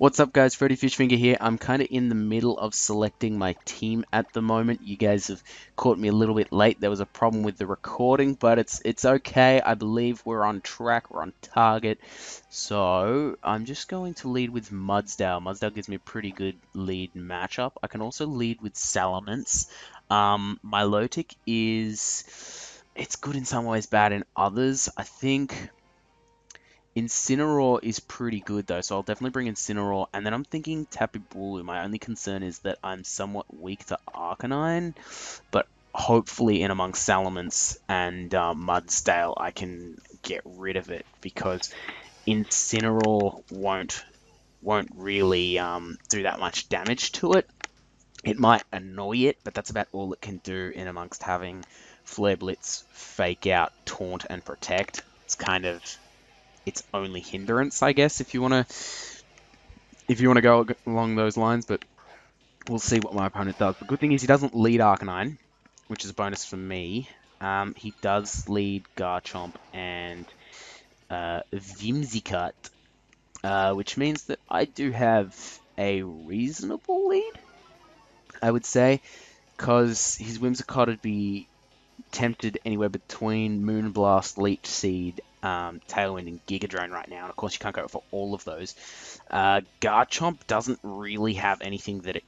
What's up, guys? Freddy Fishfinger here. I'm kind of in the middle of selecting my team at the moment. You guys have caught me a little bit late. There was a problem with the recording, but it's okay. I believe we're on track. We're on target. So I'm just going to lead with Mudsdale. Mudsdale gives me a pretty good lead matchup. I can also lead with Salamence. My low tick it's good in some ways, bad in others. I think Incineroar is pretty good though, so I'll definitely bring Incineroar. And then I'm thinking Tapu Bulu. My only concern is that I'm somewhat weak to Arcanine, but hopefully in amongst Salamence and Mudsdale I can get rid of it because Incineroar won't really do that much damage to it. It might annoy it, but that's about all it can do in amongst having Flare Blitz, Fake Out, Taunt, and Protect. It's kind of its only hindrance, I guess, if you wanna go along those lines. But we'll see what my opponent does. The good thing is he doesn't lead Arcanine, which is a bonus for me. He does lead Garchomp and Whimsicott, which means that I do have a reasonable lead, I would say, because his Whimsicott would be tempted anywhere between Moonblast, Leech Seed, Tailwind, and Giga Drain right now. And of course, you can't go for all of those. Garchomp doesn't really have anything that it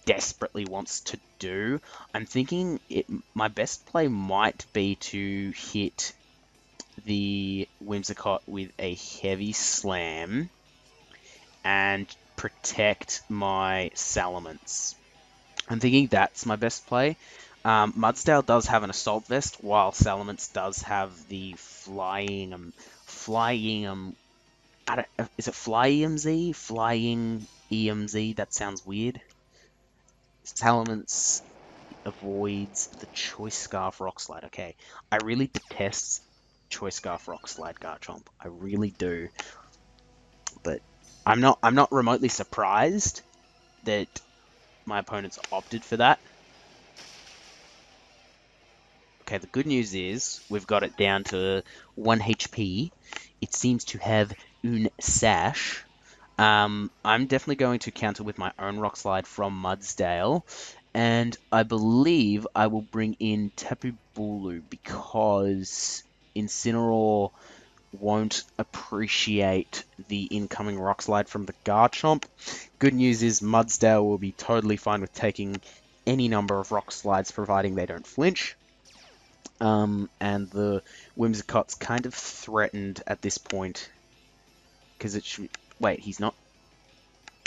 desperately wants to do. I'm thinking my best play might be to hit the Whimsicott with a heavy slam and protect my Salamence. I'm thinking that's my best play. Mudsdale does have an Assault Vest, while Salamence does have the is it Fly EMZ? Flying EMZ? That sounds weird. Salamence avoids the Choice Scarf Rock Slide. Okay, I really detest Choice Scarf Rock Slide Garchomp. I really do. But I'm not remotely surprised that my opponents opted for that. Okay, the good news is we've got it down to 1 HP. It seems to have une sash. I'm definitely going to counter with my own Rock Slide from Mudsdale. And I believe I will bring in Tapu Bulu because Incineroar won't appreciate the incoming Rock Slide from the Garchomp. Good news is Mudsdale will be totally fine with taking any number of Rock Slides providing they don't flinch. And the Whimsicott's kind of threatened at this point because it should. Wait, he's not.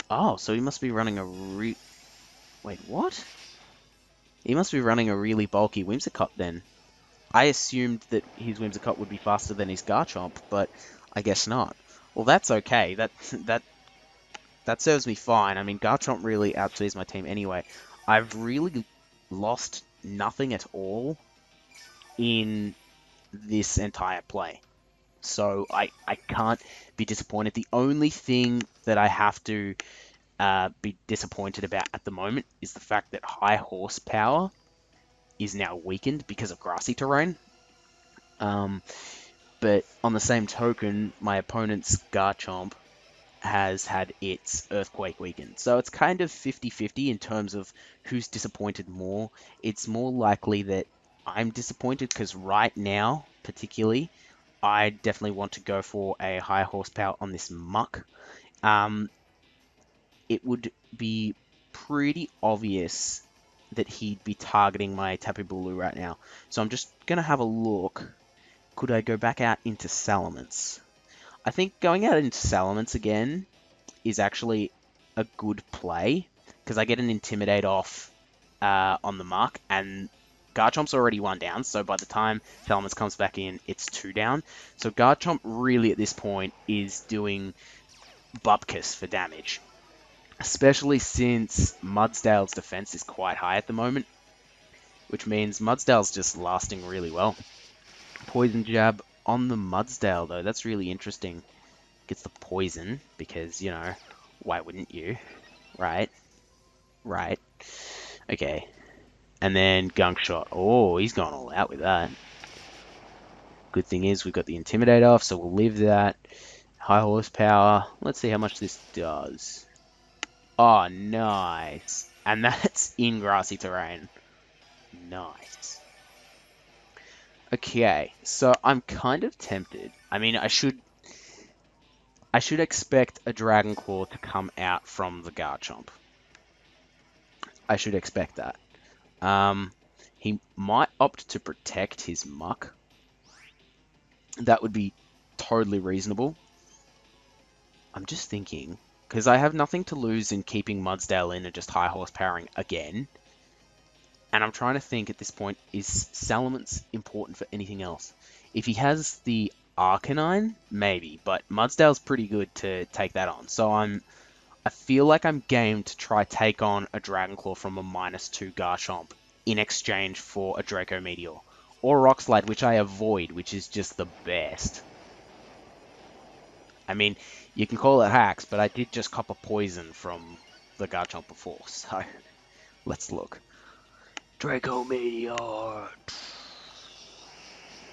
Oh, so he must be running a Wait, what? He must be running a really bulky Whimsicott then. I assumed that his Whimsicott would be faster than his Garchomp, but I guess not. Well, that's okay. That serves me fine. I mean, Garchomp really outspeeds my team anyway. I've really lost nothing at all in this entire play. So I can't be disappointed. The only thing that I have to be disappointed about at the moment is the fact that high horsepower is now weakened because of grassy terrain. But on the same token, my opponent's Garchomp has had its Earthquake weakened. So it's kind of 50-50 in terms of who's disappointed more. It's more likely that I'm disappointed because right now, particularly, I definitely want to go for a high horsepower on this Muck. It would be pretty obvious that he'd be targeting my Tapu Bulu right now. So I'm just going to have a look. Could I go back out into Salamence? I think going out into Salamence again is actually a good play because I get an Intimidate off on the Muck, and Garchomp's already 1 down, so by the time Salamence comes back in, it's 2 down. So Garchomp really at this point is doing Bupkis for damage, especially since Mudsdale's defense is quite high at the moment, which means Mudsdale's just lasting really well. Poison Jab on the Mudsdale, though. That's really interesting. Gets the poison, because, you know, why wouldn't you? Right? Right. Okay. And then Gunk Shot. Oh, he's gone all out with that. Good thing is we've got the Intimidate off, so we'll leave that. High horsepower. Let's see how much this does. Oh, nice. And that's in grassy terrain. Nice. Okay, so I'm kind of tempted. I mean, I should expect a Dragon Claw to come out from the Garchomp. I should expect that. He might opt to protect his Muck. That would be totally reasonable. I'm just thinking, because I have nothing to lose in keeping Mudsdale in and just high horsepowering again. And I'm trying to think at this point, is Salamence important for anything else? If he has the Arcanine, maybe, but Mudsdale's pretty good to take that on. So I feel like I'm game to try take on a Dragon Claw from a -2 Garchomp in exchange for a Draco Meteor. Or Rock Slide, which I avoid, which is just the best. I mean, you can call it hacks, but I did just cop a poison from the Garchomp before, so let's look. Draco Meteor!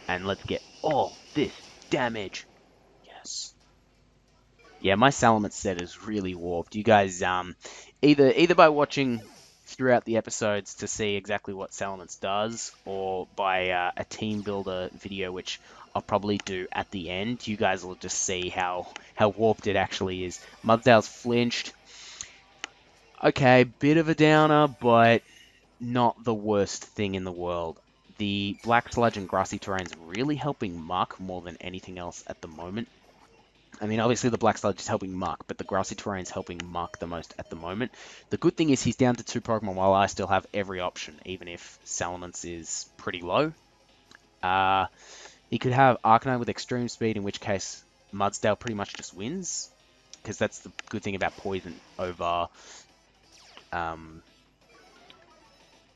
And let's get all this damage. Yes. Yeah, my Salamence set is really warped. You guys, either by watching throughout the episodes to see exactly what Salamence does, or by a team builder video, which I'll probably do at the end, you guys will just see how warped it actually is. Mudsdale's flinched. Okay, bit of a downer, but not the worst thing in the world. The Black Sludge and Grassy Terrain's really helping Muck more than anything else at the moment. I mean, obviously the Black Sludge is helping Muck, but the Grassy Terrain's helping Muck the most at the moment. The good thing is he's down to 2 Pokemon while I still have every option, even if Salamence is pretty low. He could have Arcanine with Extreme Speed, in which case Mudsdale pretty much just wins, because that's the good thing about Poison over...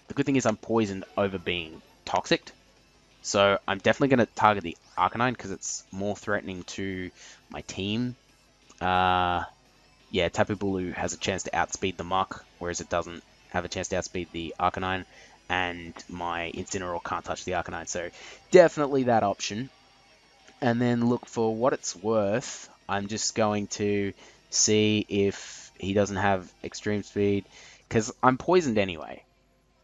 the good thing is I'm poisoned over being Toxic. So I'm definitely going to target the Arcanine because it's more threatening to my team. Yeah, Tapu Bulu has a chance to outspeed the Muck, whereas it doesn't have a chance to outspeed the Arcanine, and my Incineroar can't touch the Arcanine, so definitely that option. And then look, for what it's worth, I'm just going to see if he doesn't have Extreme Speed, because I'm poisoned anyway.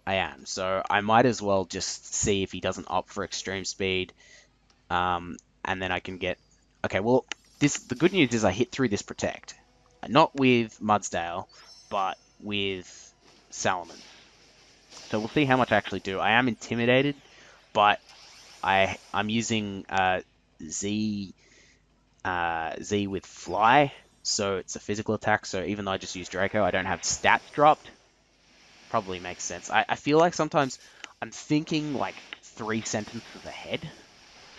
I am, so I might as well just see if he doesn't opt for Extreme Speed, and then I can get... Okay, well, the good news is I hit through this Protect. Not with Mudsdale, but with Salamence. So we'll see how much I actually do. I am intimidated, but I'm using Z with Fly, so it's a physical attack. So even though I just used Draco, I don't have stats dropped. Probably makes sense. I feel like sometimes I'm thinking like 3 sentences ahead,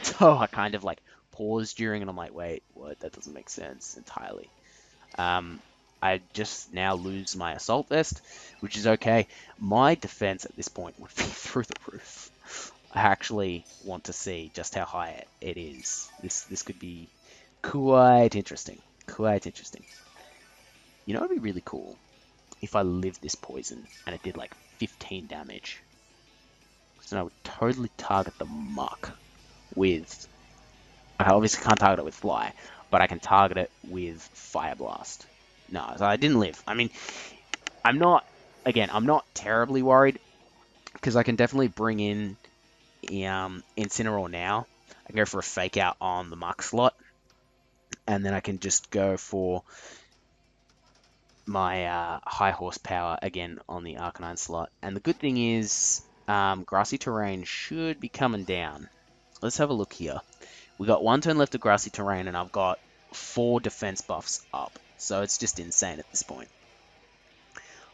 so I kind of like pause during, and I'm like, wait, what? That doesn't make sense entirely. I just now lose my Assault Vest, which is okay. My defense at this point would be through the roof. I actually want to see just how high it is. This could be quite interesting. Quite interesting. You know, it'd be really cool if I lived this poison and it did like 15 damage. So I would totally target the Muck with... I obviously can't target it with Fly, but I can target it with Fire Blast. No, so I didn't live. I mean, I'm not terribly worried, because I can definitely bring in Incineroar now. I can go for a Fake Out on the Muck slot, and then I can just go for my high horsepower again on the Arcanine slot. And the good thing is, Grassy Terrain should be coming down. Let's have a look here. We got 1 turn left of Grassy Terrain, and I've got 4 defense buffs up. So it's just insane at this point.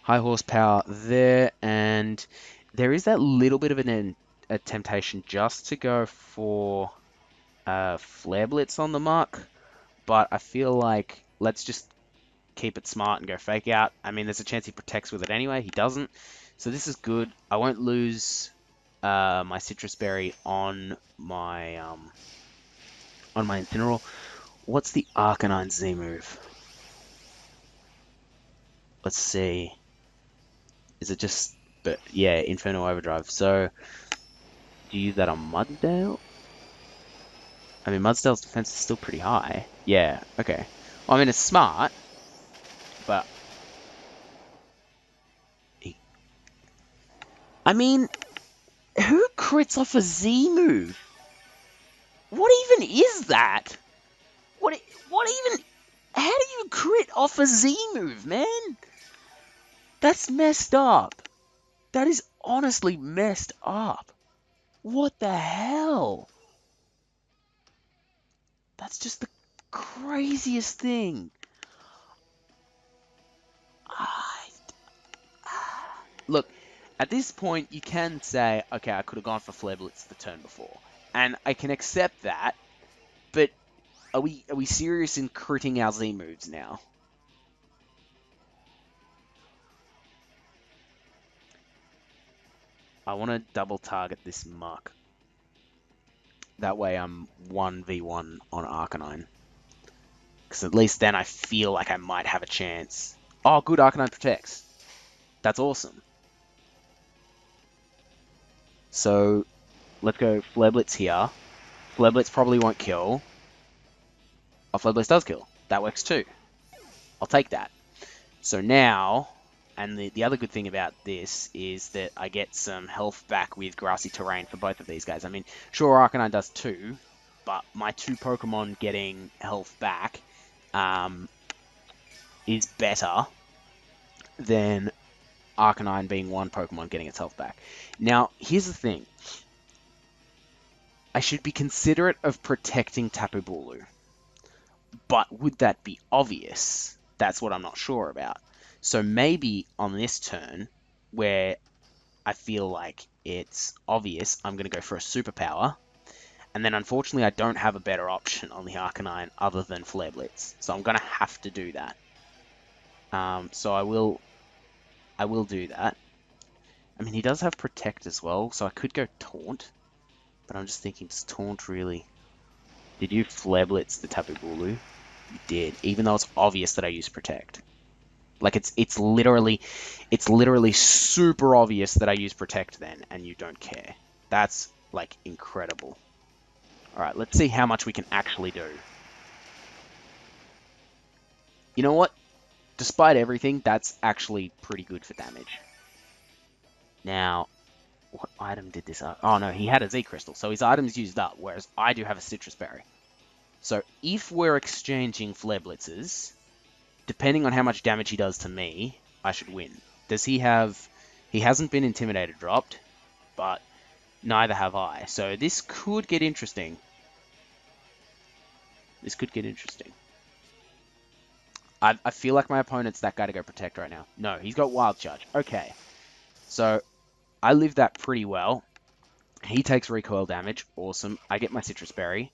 High horsepower there, and there is that little bit of a temptation just to go for Flare Blitz on the Muck, but I feel like let's just keep it smart and go Fake Out. I mean, there's a chance he protects with it anyway. He doesn't, so this is good. I won't lose my Citrus Berry on my Incineroar. What's the Arcanine Z move? Let's see. Is it just... But yeah, Inferno Overdrive. So, do you use that on Mudsdale? I mean, Mudsdale's defense is still pretty high. Yeah, okay. Well, I mean, it's smart, but... I mean, who crits off a Z move? What even is that? What even... How do you crit off a Z move, man? That's messed up. That is honestly messed up. What the hell? That's just the craziest thing. I, Look, at this point, you can say, okay, I could have gone for Flare Blitz the turn before. And I can accept that, but are we serious in critting our Z moves now? I want to double target this Muck. That way I'm 1v1 on Arcanine. Because at least then I feel like I might have a chance. Oh, good, Arcanine protects. That's awesome. So, let's go Flare Blitz here. Flare Blitz probably won't kill. Oh, Flare Blitz does kill. That works too. I'll take that. So now, and the other good thing about this is that I get some health back with Grassy Terrain for both of these guys. I mean, sure, Arcanine does too, but my two Pokemon getting health back is better than Arcanine being one Pokemon getting its health back. Now, here's the thing. I should be considerate of protecting Tapu Bulu. But would that be obvious? That's what I'm not sure about. So maybe on this turn, where I feel like it's obvious, I'm going to go for a superpower. And then unfortunately, I don't have a better option on the Arcanine other than Flare Blitz. So I'm going to have to do that. So I will do that. I mean, he does have Protect as well, so I could go Taunt. But I'm just thinking, does Taunt really... Did you Flare Blitz the Tapu Bulu? You did, even though it's obvious that I use Protect. Like, it's literally super obvious that I use Protect then, and you don't care. That's, like, incredible. Alright, let's see how much we can actually do. You know what? Despite everything, that's actually pretty good for damage. Now, what item did this... Oh, no, he had a Z Crystal, so his item's used up, whereas I do have a Citrus Berry. So, if we're exchanging Flare Blitzes, depending on how much damage he does to me, I should win. Does he have... He hasn't been Intimidated dropped, but neither have I. So this could get interesting. This could get interesting. I feel like my opponent's that guy to go Protect right now. No, he's got Wild Charge. Okay. So I live that pretty well. He takes recoil damage. Awesome. I get my Citrus Berry.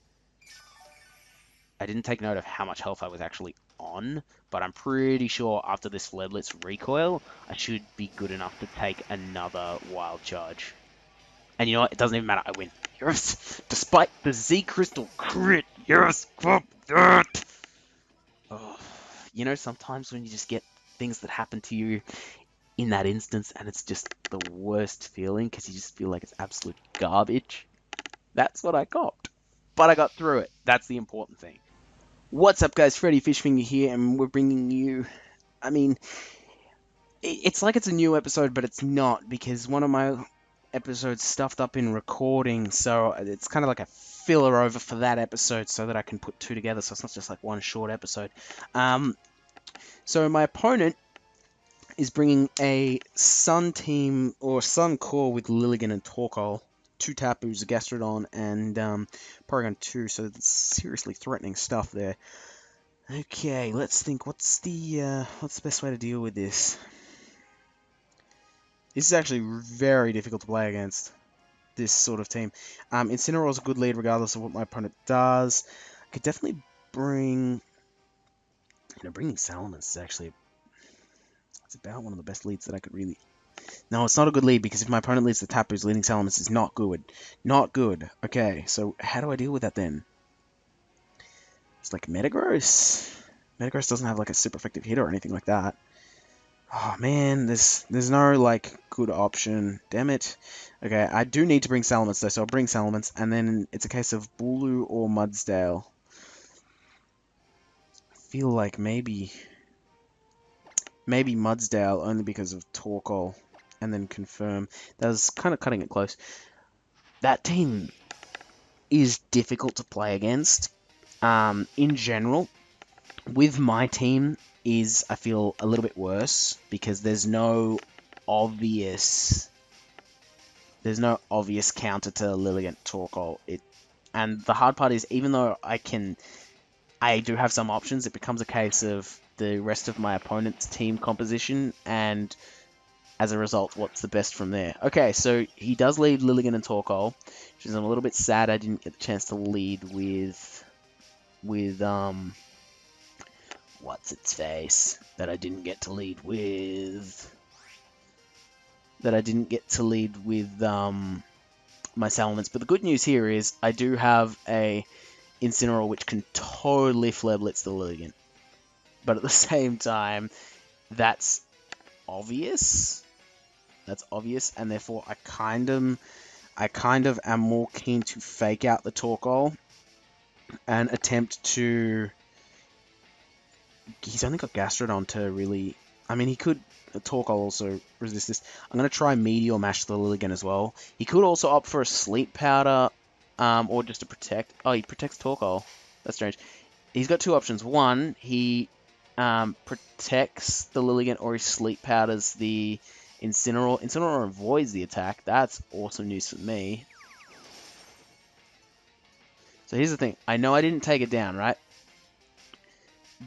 I didn't take note of how much health I was actually on, but I'm pretty sure after this Flare Blitz recoil, I should be good enough to take another Wild Charge. And you know what? It doesn't even matter. I win. Yes! Despite the Z Crystal crit! Yes! Oh, you know, sometimes when you just get things that happen to you in that instance and it's just the worst feeling because you just feel like it's absolute garbage. That's what I got. But I got through it. That's the important thing. What's up, guys? Freddy Fishfinger here, and we're bringing you... I mean, it's like it's a new episode, but it's not, because one of my episodes stuffed up in recording, so it's kind of like a filler over for that episode so that I can put two together, so it's not just like one short episode. So my opponent is bringing a Sun team, or Sun core with Lilligant and Torkoal, two Tapus, a Gastrodon, and Porygon 2, so it's seriously threatening stuff there. Okay, let's think, what's the best way to deal with this? This is actually very difficult to play against, this sort of team. Incineroar's a good lead regardless of what my opponent does. I could definitely bring... You know, bringing Salamence is actually... It's about one of the best leads that I could really... No, it's not a good lead, because if my opponent leads the Tapus, leading Salamence is not good. Not good. Okay, so how do I deal with that then? It's like Metagross. Metagross doesn't have like a super effective hit or anything like that. Oh man, there's no like good option. Damn it. Okay, I do need to bring Salamence though, so I'll bring Salamence, and then it's a case of Bulu or Mudsdale. I feel like maybe Mudsdale only because of Torkoal, and then confirm. That was kind of cutting it close. That team is difficult to play against. In general, with my team is I feel a little bit worse because obvious there's no obvious counter to Lilligant Torkoal. And the hard part is even though I do have some options, it becomes a case of the rest of my opponent's team composition and as a result, what's the best from there? Okay, so he does lead Lilligan and Torkoal, which is I'm a little bit sad I didn't get the chance to lead with what's its face that I didn't get to lead with my Salamence. But the good news here is I do have a Incineroar which can totally Flare Blitz the Lilligan. But at the same time, that's obvious. That's obvious, and therefore I kind of am more keen to fake out the Torkoal and attempt to. He's only got Gastrodon to really. I mean, he could. Torkoal also resist this. I'm going to try Meteor Mash the Lilligan as well. He could also opt for a Sleep Powder, or just to protect. Oh, he protects Torkoal. That's strange. He's got two options. One, he protects the Lilligan, or he Sleep Powders the Incineroar. Incineroar avoids the attack. That's awesome news for me. So here's the thing. I know I didn't take it down, right?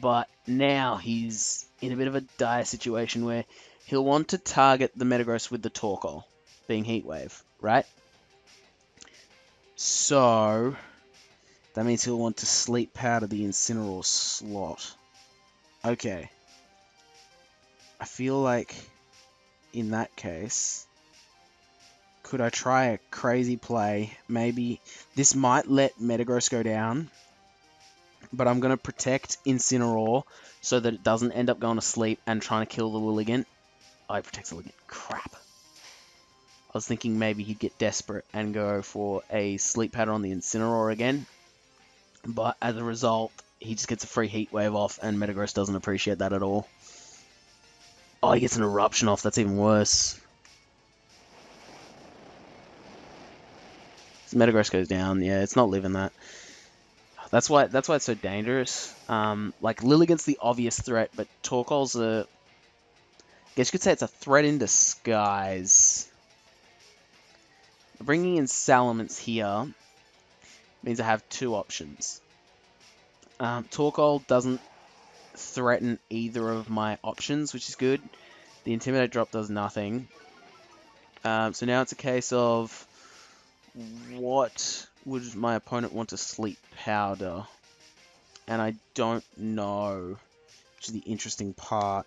But now he's in a bit of a dire situation where he'll want to target the Metagross with the Torkoal, being Heat Wave, right? So that means he'll want to Sleep Powder the Incineroar slot. Okay. I feel like in that case, could I try a crazy play? Maybe this might let Metagross go down, but I'm going to protect Incineroar so that it doesn't end up going to sleep and trying to kill the Lilligant. Oh, it protects the Lilligant. Crap. I was thinking maybe he'd get desperate and go for a Sleep Powder on the Incineroar again, but as a result, he just gets a free Heat Wave off, and Metagross doesn't appreciate that at all. Oh, he gets an Eruption off. That's even worse. So Metagross goes down. Yeah, it's not living that. That's why it's so dangerous. Like Lilligant's the obvious threat, but Torkoal's I guess you could say it's a threat in disguise. Bringing in Salamence here means I have two options. Torkoal doesn't threaten either of my options, which is good. The Intimidate drop does nothing. So now it's a case of what would my opponent want to Sleep Powder? And I don't know, which is the interesting part.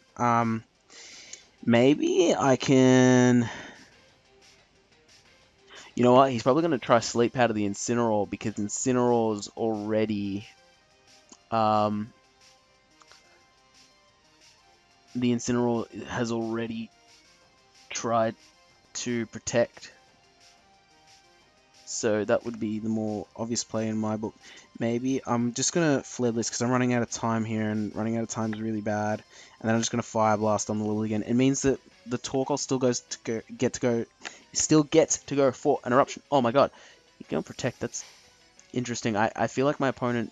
Maybe I can. You know what? He's probably going to try Sleep Powder the Incineroar because Incineroar's already. The Incineroar has already tried to protect. So that would be the more obvious play in my book. Maybe I'm just going to Flare Blitz because I'm running out of time here, and running out of time is really bad. And then I'm just going to Fire Blast on the Lilligan. It means that the Torkoal still gets to go for an Eruption. Oh my god. You can protect. That's interesting. I feel like my opponent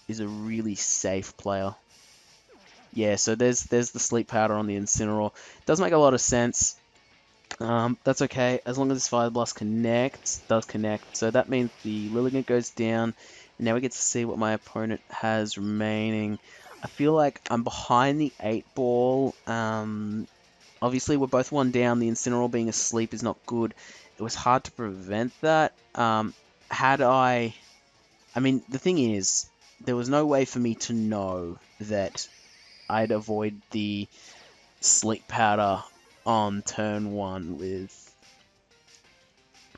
is a really safe player. Yeah, so there's the Sleep Powder on the Incineroar. Does make a lot of sense. That's okay, as long as this Fire Blast does connect. So that means the Lilligant goes down, and now we get to see what my opponent has remaining. I feel like I'm behind the 8-ball. Obviously, we're both one down. The Incineroar being asleep is not good. It was hard to prevent that. I mean, the thing is, there was no way for me to know that I'd avoid the Sleep Powder on turn 1 with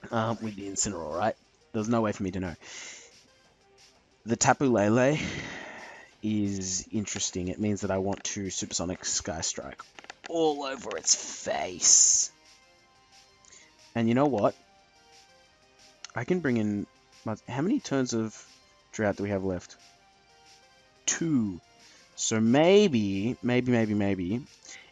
the Incineroar, right? There's no way for me to know. The Tapu Lele is interesting. It means that I want to Supersonic Sky Strike. all over its face. And you know what? I can bring in... How many turns of drought do we have left? 2. So maybe,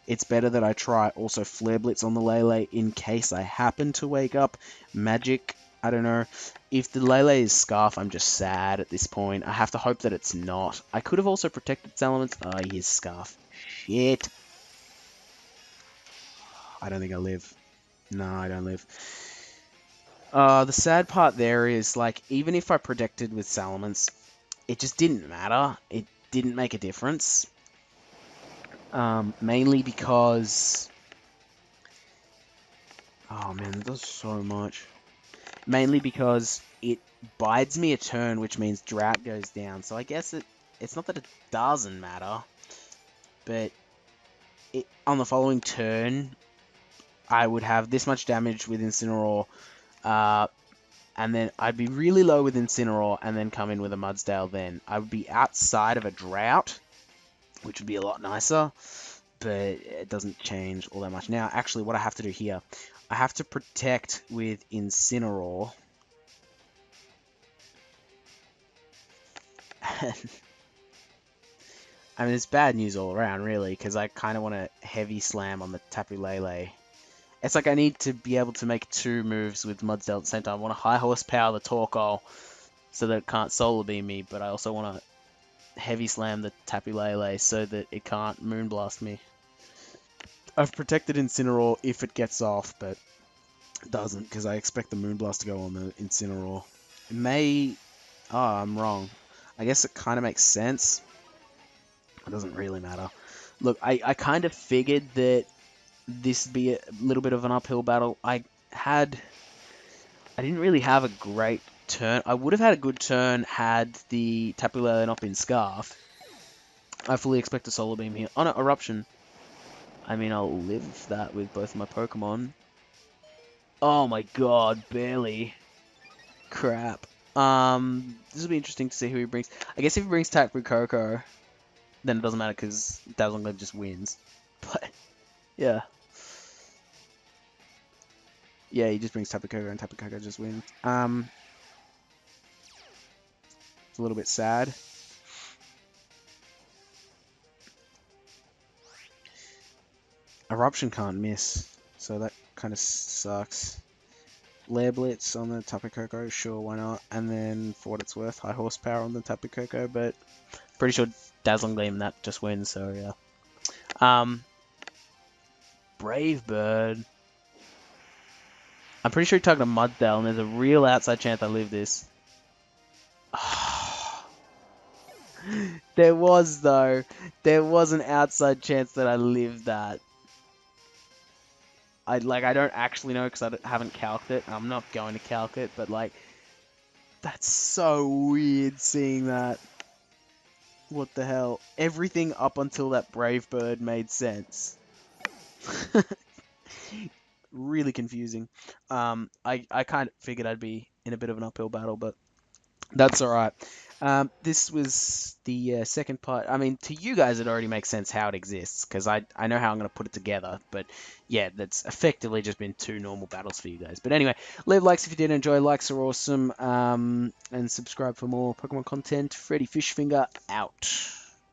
it's better that I try also Flare Blitz on the Lele in case I happen to wake up. Magic, I don't know. If the Lele is Scarf, I'm just sad at this point. I have to hope that it's not. I could have also protected its elements. Oh, he is Scarf. Shit. I don't think I live. No, I don't live. The sad part there is, like, even if I protected with Salamence, it just didn't matter. It didn't make a difference. Mainly because... Oh man, that does so much. Mainly because it bides me a turn, which means drought goes down. So I guess it's not that it doesn't matter, but on the following turn, I would have this much damage with Incineroar, and then I'd be really low with Incineroar, and then come in with a Mudsdale then. I would be outside of a drought, which would be a lot nicer, but it doesn't change all that much. Now, actually, what I have to do here, I have to protect with Incineroar. I mean, it's bad news all around, really, because I kind of want to heavy slam on the Tapu Lele. It's like I need to be able to make 2 moves with Mudsdale at the same time. I want to high horsepower the Torkoal so that it can't Solar Beam me, but I also want to heavy slam the Tapu Lele so that it can't Moonblast me. I've protected Incineroar if it gets off, but it doesn't, because I expect the Moonblast to go on the Incineroar. It may... Oh, I'm wrong. I guess it kind of makes sense. It doesn't really matter. Look, I kind of figured that this would be a little bit of an uphill battle. I didn't really have a great turn. I would have had a good turn had the Tapu Lele not been Scarf. I fully expect a Solar Beam here. Oh no, Eruption. I mean, I'll live that with both of my Pokemon. Oh my god, barely. Crap. This will be interesting to see who he brings. I guess if he brings Tapu Koko, then it doesn't matter because Dazzling Gleam just wins. But, yeah. Yeah, he just brings Tapu Koko and Tapu Koko just wins. It's a little bit sad. Eruption can't miss, so that kind of sucks. Lair Blitz on the Tapu Koko, sure, why not? And then, for what it's worth, high horsepower on the Tapu Koko, but pretty sure Dazzling Gleam that just wins, so yeah. Brave Bird. I'm pretty sure you're talking to Muddale, and there's a real outside chance I live this. There was, though. There was an outside chance that I lived that. I don't actually know because I haven't calced it. I'm not going to calc it, but like, that's so weird seeing that. What the hell? Everything up until that Brave Bird made sense. Really confusing. I kind of figured I'd be in a bit of an uphill battle, but that's alright. This was the second part. I mean, to you guys, it already makes sense how it exists, because I know how I'm going to put it together. But yeah, that's effectively just been 2 normal battles for you guys. But anyway, leave likes if you did enjoy. Likes are awesome. And subscribe for more Pokemon content. Freddy Fishfinger out.